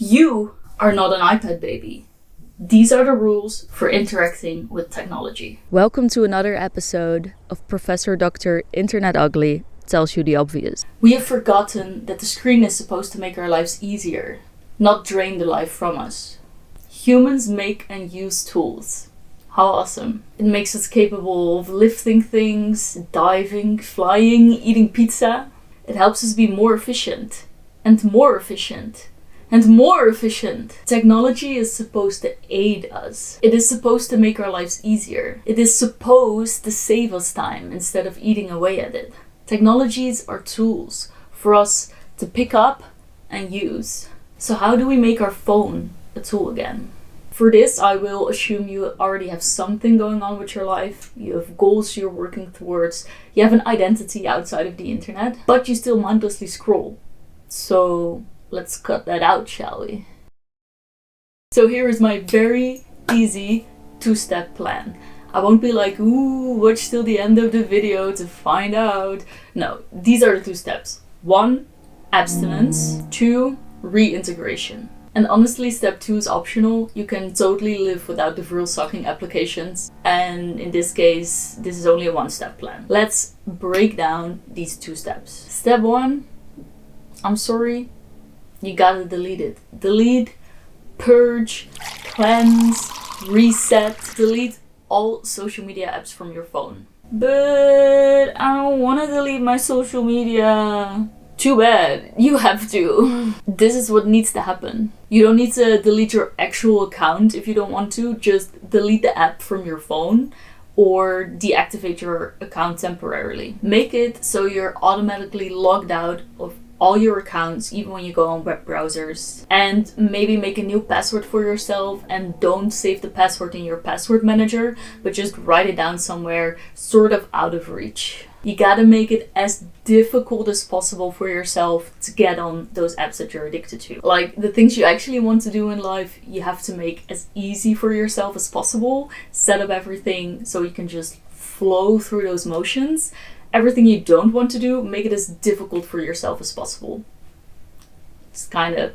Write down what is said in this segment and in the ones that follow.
You are not an iPad baby. These are the rules for interacting with technology. Welcome to another episode of Professor Dr. Internet Ugly Tells You the Obvious. We have forgotten that the screen is supposed to make our lives easier, not drain the life from us. Humans make and use tools. How awesome. It makes us capable of lifting things, diving, flying, eating pizza. It helps us be more efficient, and more efficient, and more efficient. Technology is supposed to aid us. It is supposed to make our lives easier. It is supposed to save us time instead of eating away at it. Technologies are tools for us to pick up and use. So how do we make our phone a tool again? For this, I will assume you already have something going on with your life. You have goals you're working towards. You have an identity outside of the internet, but you still mindlessly scroll. So let's cut that out, shall we? So here is my very easy two-step plan. I won't be like, ooh, watch till the end of the video to find out. No, these are the two steps. 1, abstinence. 2, reintegration. And honestly, step 2 is optional. You can totally live without the vril sucking applications. And in this case, this is only a 1-step plan. Let's break down these 2 steps. Step 1, I'm sorry, you gotta delete it. Delete, purge, cleanse, reset. Delete all social media apps from your phone. But I don't want to delete my social media. Too bad, you have to. This is what needs to happen. You don't need to delete your actual account if you don't want to. Just delete the app from your phone or deactivate your account temporarily. Make it so you're automatically logged out of all your accounts, even when you go on web browsers. And maybe make a new password for yourself, and don't save the password in your password manager, but just write it down somewhere sort of out of reach. You gotta make it as difficult as possible for yourself to get on those apps that you're addicted to. Like, the things you actually want to do in life, you have to make as easy for yourself as possible. Set up everything so you can just flow through those motions. Everything you don't want to do, make it as difficult for yourself as possible. It's kind of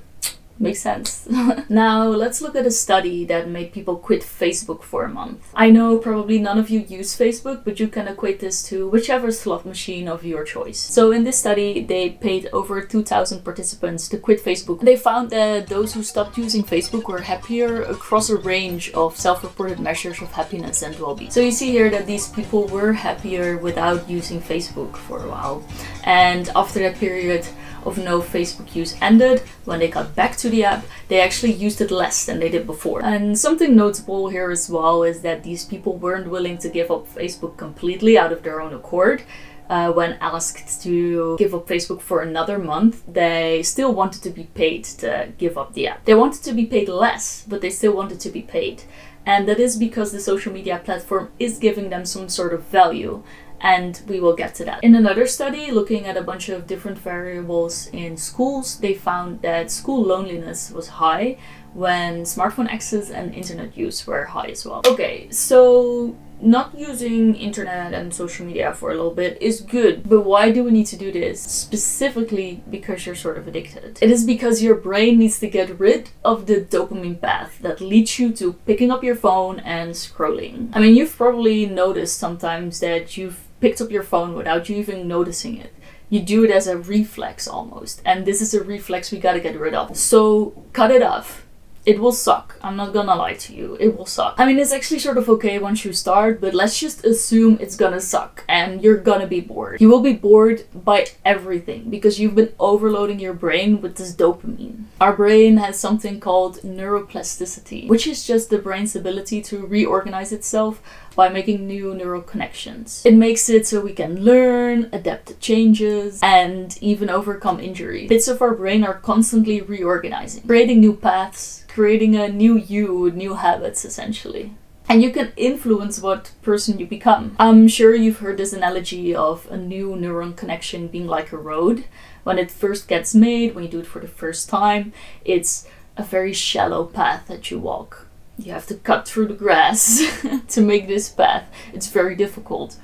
makes sense. Now, let's look at a study that made people quit Facebook for a month. I know probably none of you use Facebook, but you can equate this to whichever slot machine of your choice. So in this study, they paid over 2,000 participants to quit Facebook. They found that those who stopped using Facebook were happier across a range of self-reported measures of happiness and well-being. So you see here that these people were happier without using Facebook for a while. And after that period of no Facebook use ended, when they got back to the app, they actually used it less than they did before. And something notable here as well is that these people weren't willing to give up Facebook completely out of their own accord. When asked to give up Facebook for another month, they still wanted to be paid to give up the app. They wanted to be paid less, but they still wanted to be paid. And that is because the social media platform is giving them some sort of value. And we will get to that. In another study, looking at a bunch of different variables in schools, they found that school loneliness was high when smartphone access and internet use were high as well. Okay, so not using internet and social media for a little bit is good, but why do we need to do this? Specifically because you're sort of addicted. It is because your brain needs to get rid of the dopamine path that leads you to picking up your phone and scrolling. I mean, you've probably noticed sometimes that you've picked up your phone without you even noticing it. You do it as a reflex almost, and this is a reflex we gotta get rid of. So cut it off. It will suck. I'm not gonna lie to you. It will suck. I mean, it's actually sort of okay once you start, but let's just assume it's gonna suck and you're gonna be bored. You will be bored by everything because you've been overloading your brain with this dopamine. Our brain has something called neuroplasticity, which is just the brain's ability to reorganize itself by making new neural connections. It makes it so we can learn, adapt to changes, and even overcome injury. Bits of our brain are constantly reorganizing, creating new paths, creating a new you with new habits, essentially. And you can influence what person you become. I'm sure you've heard this analogy of a new neuron connection being like a road. When it first gets made, when you do it for the first time, it's a very shallow path that you walk. You have to cut through the grass to make this path. It's very difficult.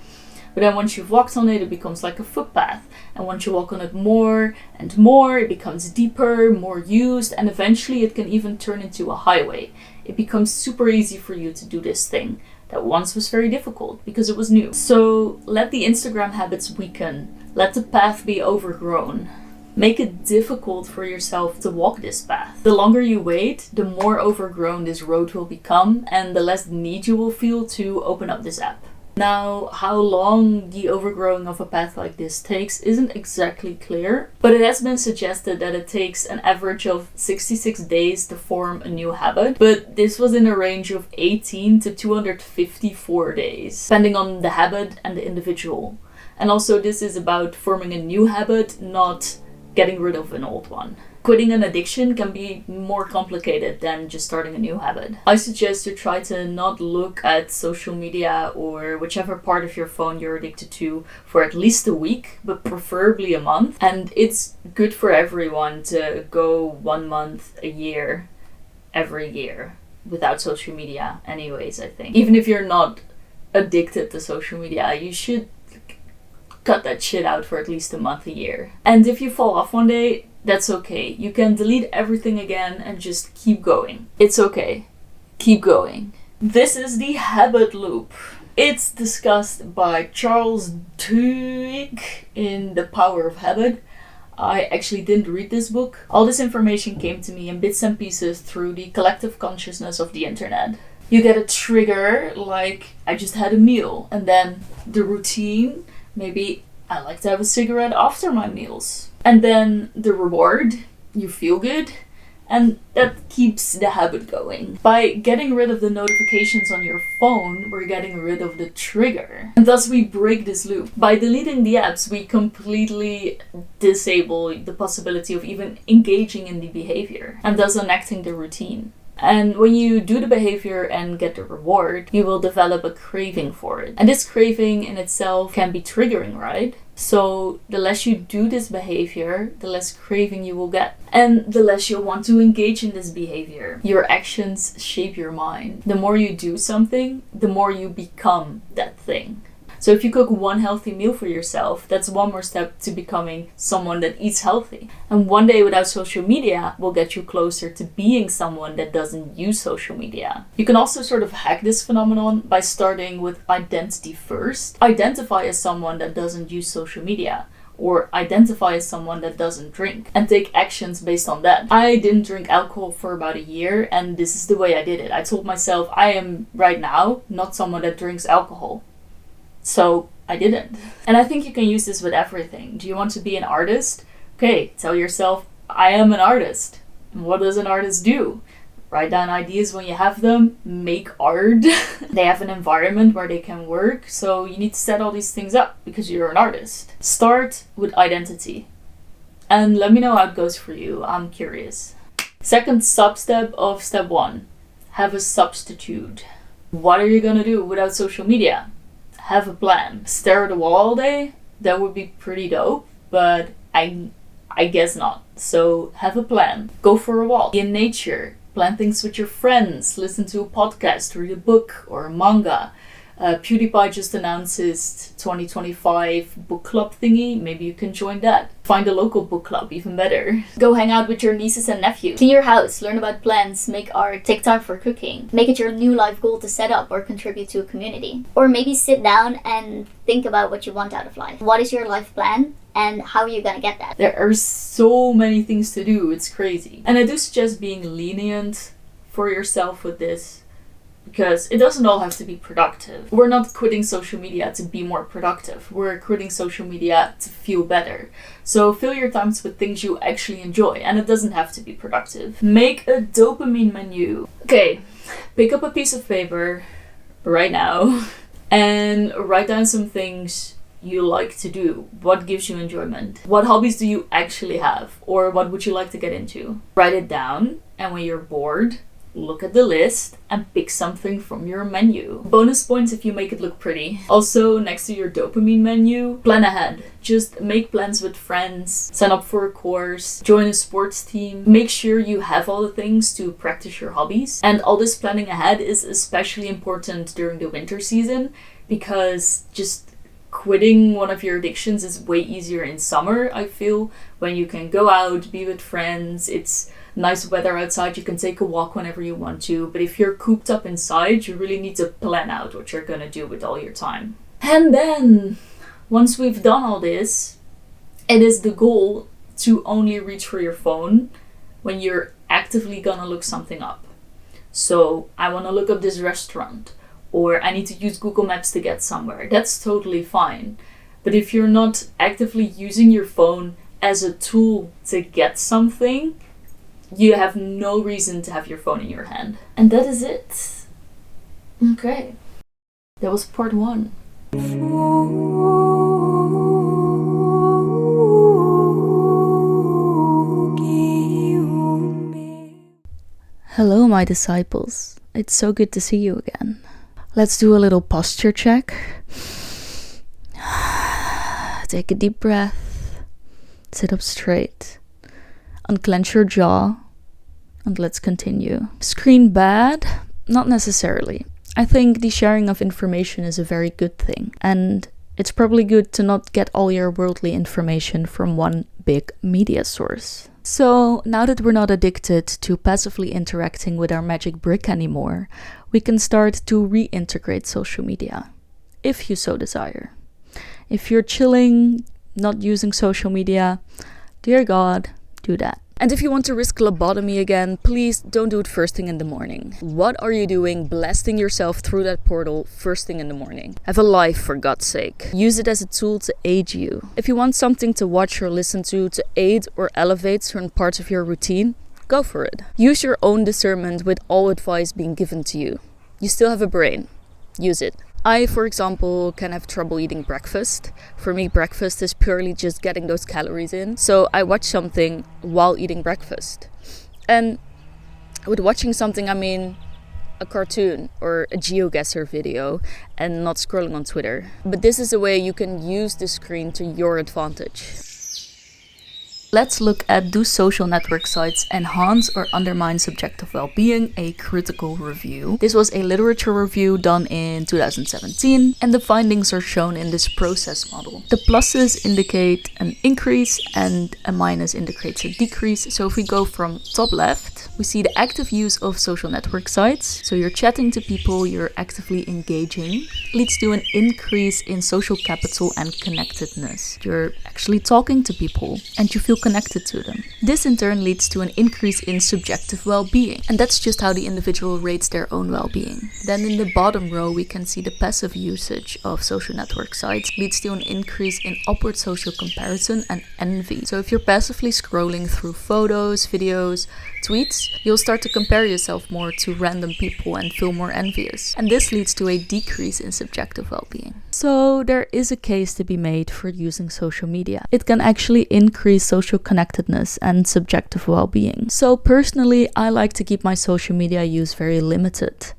But then once you've walked on it, it becomes like a footpath. And once you walk on it more and more, it becomes deeper, more used, and eventually it can even turn into a highway. It becomes super easy for you to do this thing that once was very difficult because it was new. So let the Instagram habits weaken. Let the path be overgrown. Make it difficult for yourself to walk this path. The longer you wait, the more overgrown this road will become and the less need you will feel to open up this app. Now, how long the overgrowing of a path like this takes isn't exactly clear, but it has been suggested that it takes an average of 66 days to form a new habit, but this was in a range of 18 to 254 days, depending on the habit and the individual. And also this is about forming a new habit, not getting rid of an old one. Quitting an addiction can be more complicated than just starting a new habit. I suggest you try to not look at social media or whichever part of your phone you're addicted to for at least a week, but preferably a month. And it's good for everyone to go 1 month, a year, every year without social media anyways, I think. Even if you're not addicted to social media, you should cut that shit out for at least a month, a year. And if you fall off one day, that's okay. You can delete everything again and just keep going. It's okay. Keep going. This is the habit loop. It's discussed by Charles Twenge in The Power of Habit. I actually didn't read this book. All this information came to me in bits and pieces through the collective consciousness of the internet. You get a trigger, like I just had a meal, and then the routine, maybe I like to have a cigarette after my meals. And then the reward, you feel good, and that keeps the habit going. By getting rid of the notifications on your phone, we're getting rid of the trigger. And thus we break this loop. By deleting the apps, we completely disable the possibility of even engaging in the behavior, and thus enacting the routine. And when you do the behavior and get the reward, you will develop a craving for it. And this craving in itself can be triggering, right? So the less you do this behavior, the less craving you will get. And the less you'll want to engage in this behavior. Your actions shape your mind. The more you do something, the more you become that thing. So if you cook one healthy meal for yourself, that's one more step to becoming someone that eats healthy. And one day without social media will get you closer to being someone that doesn't use social media. You can also sort of hack this phenomenon by starting with identity first. Identify as someone that doesn't use social media, or identify as someone that doesn't drink, and take actions based on that. I didn't drink alcohol for about a year, and this is the way I did it. I told myself I am right now not someone that drinks alcohol. So I didn't. And I think you can use this with everything. Do you want to be an artist? Okay, tell yourself, I am an artist. And what does an artist do? Write down ideas when you have them, make art. They have an environment where they can work, so you need to set all these things up because you're an artist. Start with identity. And let me know how it goes for you, I'm curious. Second sub-step of step 1. Have a substitute. What are you gonna do without social media? Have a plan. Stare at a wall all day? That would be pretty dope, but I guess not. So have a plan. Go for a walk. Be in nature. Plan things with your friends. Listen to a podcast, read a book or a manga. PewDiePie just announced his 2025 book club thingy. Maybe you can join that. Find a local book club, even better. Go hang out with your nieces and nephews. Clean your house, learn about plants, make art, take time for cooking. Make it your new life goal to set up or contribute to a community. Or maybe sit down and think about what you want out of life. What is your life plan? And how are you gonna get that? There are so many things to do, it's crazy. And I do suggest being lenient for yourself with this, because it doesn't all have to be productive. We're not quitting social media to be more productive. We're quitting social media to feel better. So fill your times with things you actually enjoy, and it doesn't have to be productive. Make a dopamine menu. Okay, pick up a piece of paper right now and write down some things you like to do. What gives you enjoyment? What hobbies do you actually have? Or what would you like to get into? Write it down, and when you're bored, look at the list and pick something from your menu. Bonus points if you make it look pretty. Also, next to your dopamine menu, plan ahead. Just make plans with friends, sign up for a course, join a sports team. Make sure you have all the things to practice your hobbies. And all this planning ahead is especially important during the winter season, because just quitting one of your addictions is way easier in summer, I feel, when you can go out, be with friends, it's nice weather outside, you can take a walk whenever you want to. But if you're cooped up inside, you really need to plan out what you're gonna do with all your time. And then, once we've done all this, it is the goal to only reach for your phone when you're actively gonna look something up. So, I wanna look up this restaurant, or I need to use Google Maps to get somewhere. That's totally fine. But if you're not actively using your phone as a tool to get something, you have no reason to have your phone in your hand. And that is it. Okay. That was part 1. Hello, my disciples. It's so good to see you again. Let's do a little posture check. Take a deep breath. Sit up straight. Unclench your jaw. And let's continue. Screen bad? Not necessarily. I think the sharing of information is a very good thing. And it's probably good to not get all your worldly information from one big media source. So now that we're not addicted to passively interacting with our magic brick anymore, we can start to reintegrate social media, if you so desire. If you're chilling, not using social media, dear God, do that. And if you want to risk lobotomy again, please don't do it first thing in the morning. What are you doing blasting yourself through that portal first thing in the morning? Have a life, for God's sake. Use it as a tool to aid you. If you want something to watch or listen to aid or elevate certain parts of your routine, go for it. Use your own discernment with all advice being given to you. You still have a brain. Use it. I, for example, can have trouble eating breakfast. For me, breakfast is purely just getting those calories in. So I watch something while eating breakfast. And with watching something, I mean a cartoon or a GeoGuessr video and not scrolling on Twitter. But this is a way you can use the screen to your advantage. Let's look at do social network sites enhance or undermine subjective well-being, a critical review. This was a literature review done in 2017 and the findings are shown in this process model. The pluses indicate an increase and a minus indicates a decrease. So if we go from top left, we see the active use of social network sites. So you're chatting to people, you're actively engaging, leads to an increase in social capital and connectedness. You're actually talking to people and you feel connected to them. This in turn leads to an increase in subjective well-being, and that's just how the individual rates their own well-being. Then in the bottom row we can see the passive usage of social network sites leads to an increase in upward social comparison and envy. So if you're passively scrolling through photos, videos, tweets, you'll start to compare yourself more to random people and feel more envious. And this leads to a decrease in subjective well-being. So there is a case to be made for using social media. It can actually increase social connectedness and subjective well-being. So personally, I like to keep my social media use very limited.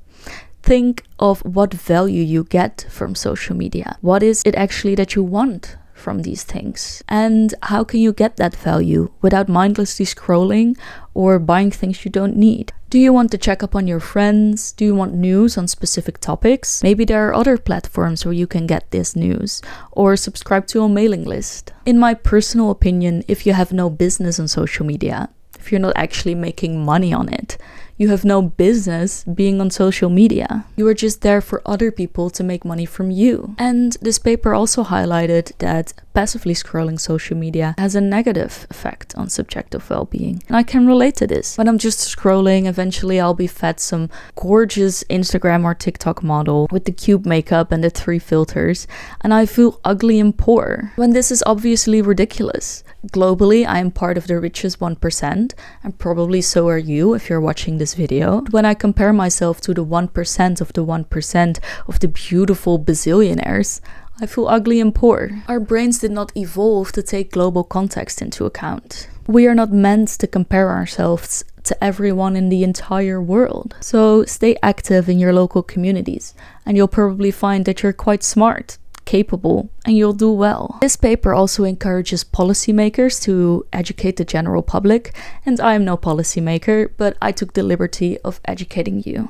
Think of what value you get from social media. What is it actually that you want from these things? And how can you get that value without mindlessly scrolling or buying things you don't need? Do you want to check up on your friends? Do you want news on specific topics? Maybe there are other platforms where you can get this news, or subscribe to a mailing list. In my personal opinion, if you have no business on social media, if you're not actually making money on it, you have no business being on social media. You are just there for other people to make money from you. And this paper also highlighted that passively scrolling social media has a negative effect on subjective well-being. And I can relate to this. When I'm just scrolling, eventually I'll be fed some gorgeous Instagram or TikTok model with the cute makeup and the 3 filters, and I feel ugly and poor, when this is obviously ridiculous. Globally, I am part of the richest 1%, and probably so are you if you're watching this video. When I compare myself to the 1% of the 1% of the beautiful bazillionaires, I feel ugly and poor. Our brains did not evolve to take global context into account. We are not meant to compare ourselves to everyone in the entire world. So stay active in your local communities, and you'll probably find that you're quite smart, capable, and you'll do well. This paper also encourages policymakers to educate the general public, and I'm no policymaker, but I took the liberty of educating you.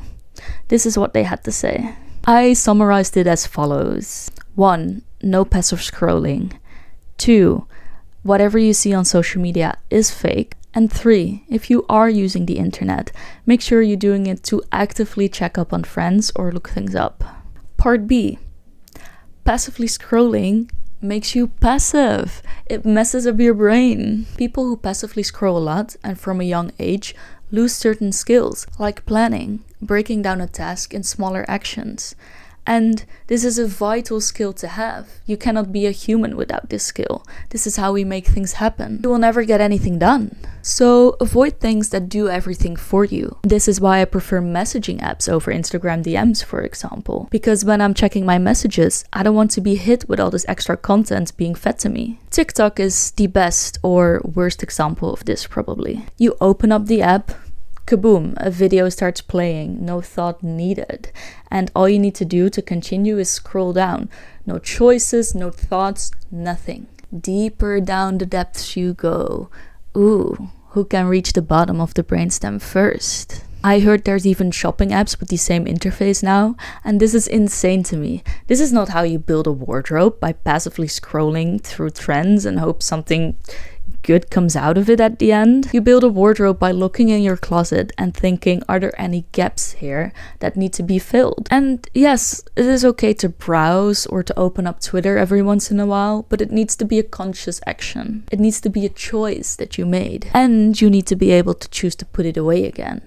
This is what they had to say. I summarized it as follows. 1. No passive scrolling. 2. Whatever you see on social media is fake. And 3. If you are using the internet, make sure you're doing it to actively check up on friends or look things up. Part B. Passively scrolling makes you passive. It messes up your brain. People who passively scroll a lot and from a young age lose certain skills, like planning, breaking down a task in smaller actions. And this is a vital skill to have. You cannot be a human without this skill. This is how we make things happen. You will never get anything done. So avoid things that do everything for you. This is why I prefer messaging apps over Instagram DMs, for example. Because when I'm checking my messages, I don't want to be hit with all this extra content being fed to me. TikTok is the best or worst example of this probably. You open up the app, kaboom, a video starts playing, no thought needed. And all you need to do to continue is scroll down. No choices, no thoughts, nothing. Deeper down the depths you go. Ooh, who can reach the bottom of the brainstem first? I heard there's even shopping apps with the same interface now, and this is insane to me. This is not how you build a wardrobe, by passively scrolling through trends and hope something good comes out of it at the end. You build a wardrobe by looking in your closet and thinking, are there any gaps here that need to be filled? And yes, it is okay to browse or to open up Twitter every once in a while, but it needs to be a conscious action. It needs to be a choice that you made, and you need to be able to choose to put it away again.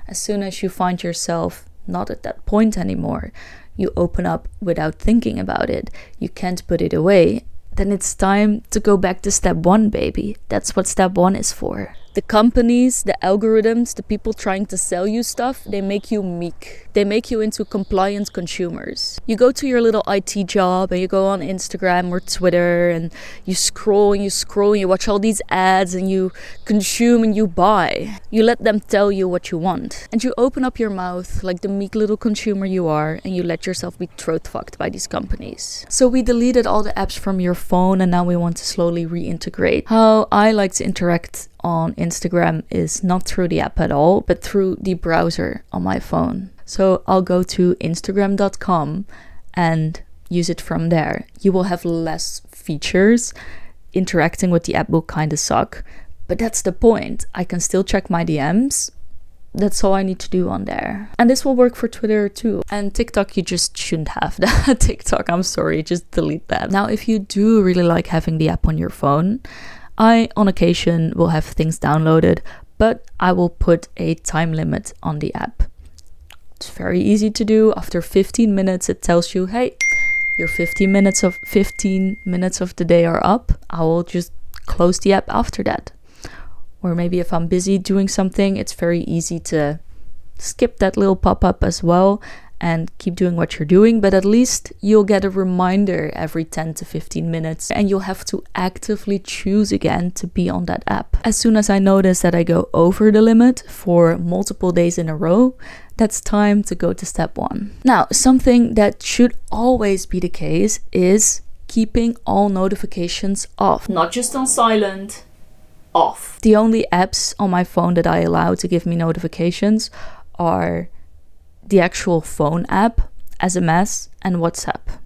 As soon as you find yourself not at that point anymore, you open up without thinking about it, you can't put it away, then it's time to go back to step 1, baby. That's what step 1 is for. The companies, the algorithms, the people trying to sell you stuff, they make you meek. They make you into compliant consumers. You go to your little IT job and you go on Instagram or Twitter and you scroll and you scroll and you watch all these ads and you consume and you buy. You let them tell you what you want. And you open up your mouth like the meek little consumer you are and you let yourself be throat fucked by these companies. So we deleted all the apps from your phone and now we want to slowly reintegrate. How I like to interact on Instagram is not through the app at all, but through the browser on my phone. So I'll go to Instagram.com and use it from there. You will have less features. Interacting with the app will kind of suck, but that's the point. I can still check my DMs. That's all I need to do on there. And this will work for Twitter too. And TikTok, you just shouldn't have that. TikTok, I'm sorry, just delete that. Now, if you do really like having the app on your phone, I, on occasion, will have things downloaded, but I will put a time limit on the app. It's very easy to do. After 15 minutes, it tells you, hey, your 15 minutes of the day are up. I will just close the app after that. Or maybe if I'm busy doing something, it's very easy to skip that little pop-up as well and keep doing what you're doing, but at least you'll get a reminder every 10 to 15 minutes and you'll have to actively choose again to be on that app. As soon as I notice that I go over the limit for multiple days in a row, that's time to go to step 1. Now, something that should always be the case is keeping all notifications off. Not just on silent, off. The only apps on my phone that I allow to give me notifications are the actual phone app, SMS, and WhatsApp.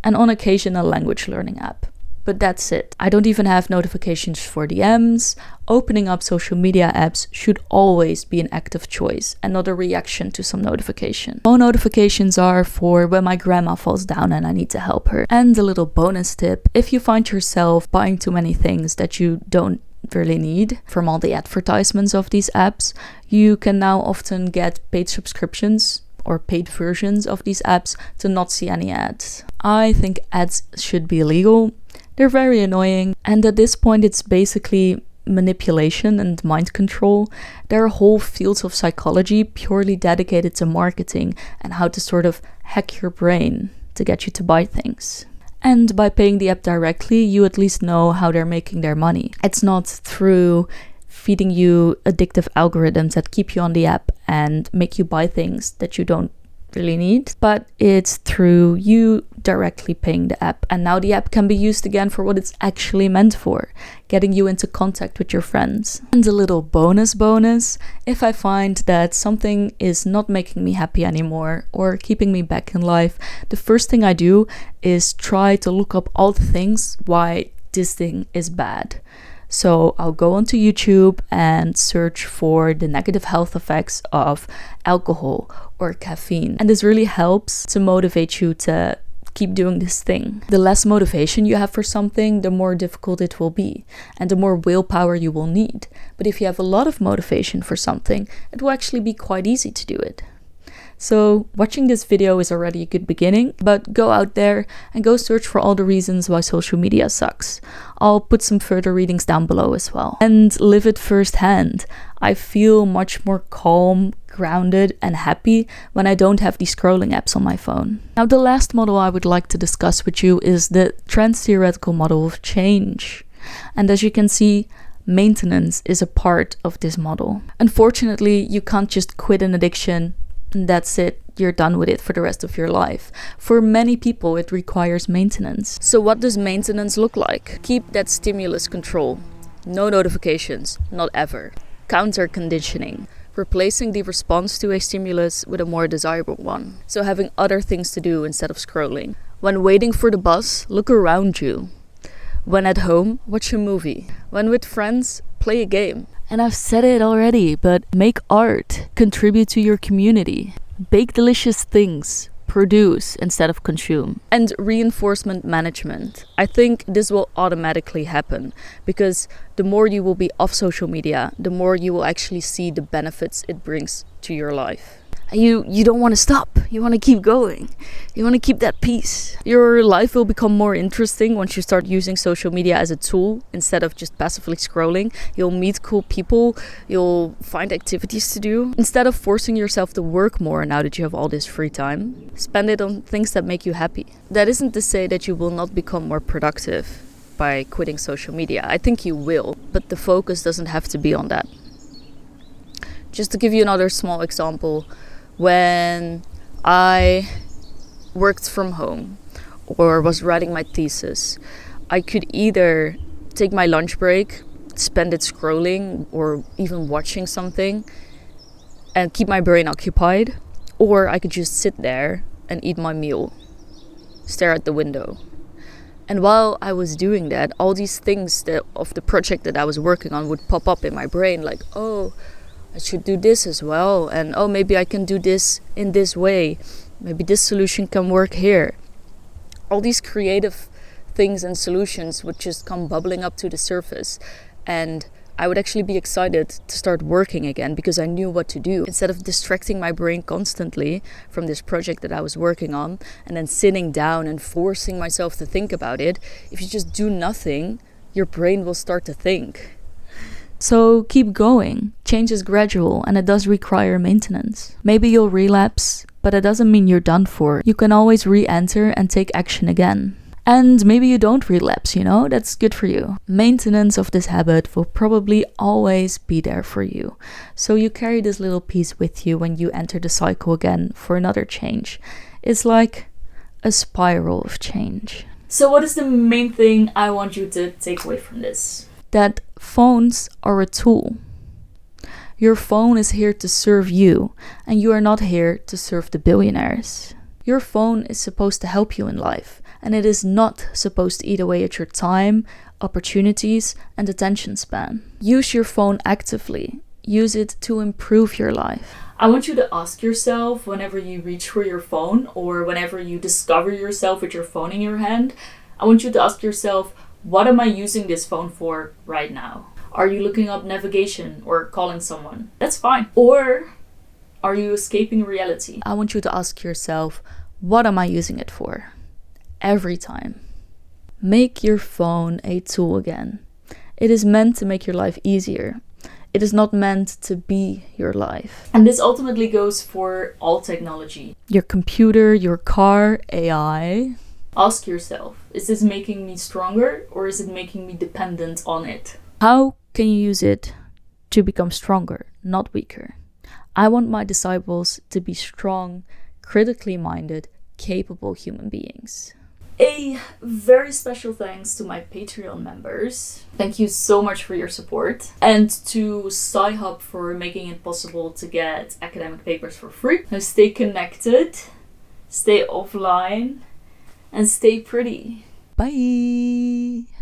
And on occasion a language learning app. But that's it. I don't even have notifications for DMs. Opening up social media apps should always be an active choice and not a reaction to some notification. Phone notifications are for when my grandma falls down and I need to help her. And a little bonus tip, if you find yourself buying too many things that you don't really need from all the advertisements of these apps, you can now often get paid subscriptions or paid versions of these apps to not see any ads. I think ads should be illegal. They're very annoying, and at this point it's basically manipulation and mind control. There are whole fields of psychology purely dedicated to marketing and how to sort of hack your brain to get you to buy things. And by paying the app directly, you at least know how they're making their money. It's not through feeding you addictive algorithms that keep you on the app and make you buy things that you don't really need, but it's through you directly paying the app. And now the app can be used again for what it's actually meant for, getting you into contact with your friends. And a little bonus, if I find that something is not making me happy anymore or keeping me back in life, the first thing I do is try to look up all the things why this thing is bad. So I'll go onto YouTube and search for the negative health effects of alcohol or caffeine. And this really helps to motivate you to keep doing this thing. The less motivation you have for something, the more difficult it will be and the more willpower you will need. But if you have a lot of motivation for something, it will actually be quite easy to do it. So watching this video is already a good beginning, but go out there and go search for all the reasons why social media sucks. I'll put some further readings down below as well. And live it firsthand. I feel much more calm, grounded and happy when I don't have these scrolling apps on my phone. Now the last model I would like to discuss with you is the trans-theoretical model of change. And as you can see, maintenance is a part of this model. Unfortunately, you can't just quit an addiction and that's it, you're done with it for the rest of your life. For many people, it requires maintenance. So what does maintenance look like? Keep that stimulus control. No notifications, not ever. Counter conditioning. Replacing the response to a stimulus with a more desirable one. So having other things to do instead of scrolling. When waiting for the bus, look around you. When at home, watch a movie. When with friends, play a game. And I've said it already, but make art, contribute to your community, bake delicious things, produce instead of consume. And reinforcement management. I think this will automatically happen because the more you will be off social media, the more you will actually see the benefits it brings to your life. And you don't want to stop. You want to keep going. You want to keep that peace. Your life will become more interesting once you start using social media as a tool instead of just passively scrolling. You'll meet cool people. You'll find activities to do. Instead of forcing yourself to work more now that you have all this free time, spend it on things that make you happy. That isn't to say that you will not become more productive by quitting social media. I think you will, but the focus doesn't have to be on that. Just to give you another small example, when I worked from home or was writing my thesis, I could either take my lunch break, spend it scrolling or even watching something and keep my brain occupied, or I could just sit there and eat my meal, stare at the window. And while I was doing that, all these things of the project that I was working on would pop up in my brain, like, oh, I should do this as well, and oh, maybe I can do this in this way, maybe this solution can work here. All these creative things and solutions would just come bubbling up to the surface, and I would actually be excited to start working again because I knew what to do. Instead of distracting my brain constantly from this project that I was working on and then sitting down and forcing myself to think about it, if you just do nothing, your brain will start to think. So keep going. Change is gradual and it does require maintenance. Maybe you'll relapse, but it doesn't mean you're done for. You can always re-enter and take action again. And maybe you don't relapse, that's good for you. Maintenance of this habit will probably always be there for you. So you carry this little piece with you when you enter the cycle again for another change. It's like a spiral of change. So what is the main thing I want you to take away from this? That phones are a tool. Your phone is here to serve you, and you are not here to serve the billionaires. Your phone is supposed to help you in life, and it is not supposed to eat away at your time, opportunities, and attention span. Use your phone actively. Use it to improve your life. I want you to ask yourself whenever you reach for your phone or whenever you discover yourself with your phone in your hand, I want you to ask yourself, what am I using this phone for right now? Are you looking up navigation or calling someone? That's fine. Or are you escaping reality? I want you to ask yourself, what am I using it for? Every time. Make your phone a tool again. It is meant to make your life easier. It is not meant to be your life. And this ultimately goes for all technology. Your computer, your car, AI. Ask yourself, is this making me stronger or is it making me dependent on it? How can you use it to become stronger, not weaker? I want my disciples to be strong, critically minded, capable human beings. A very special thanks to my Patreon members. Thank you so much for your support. And to Sci-Hub for making it possible to get academic papers for free. Now stay connected, stay offline, and stay pretty. Bye!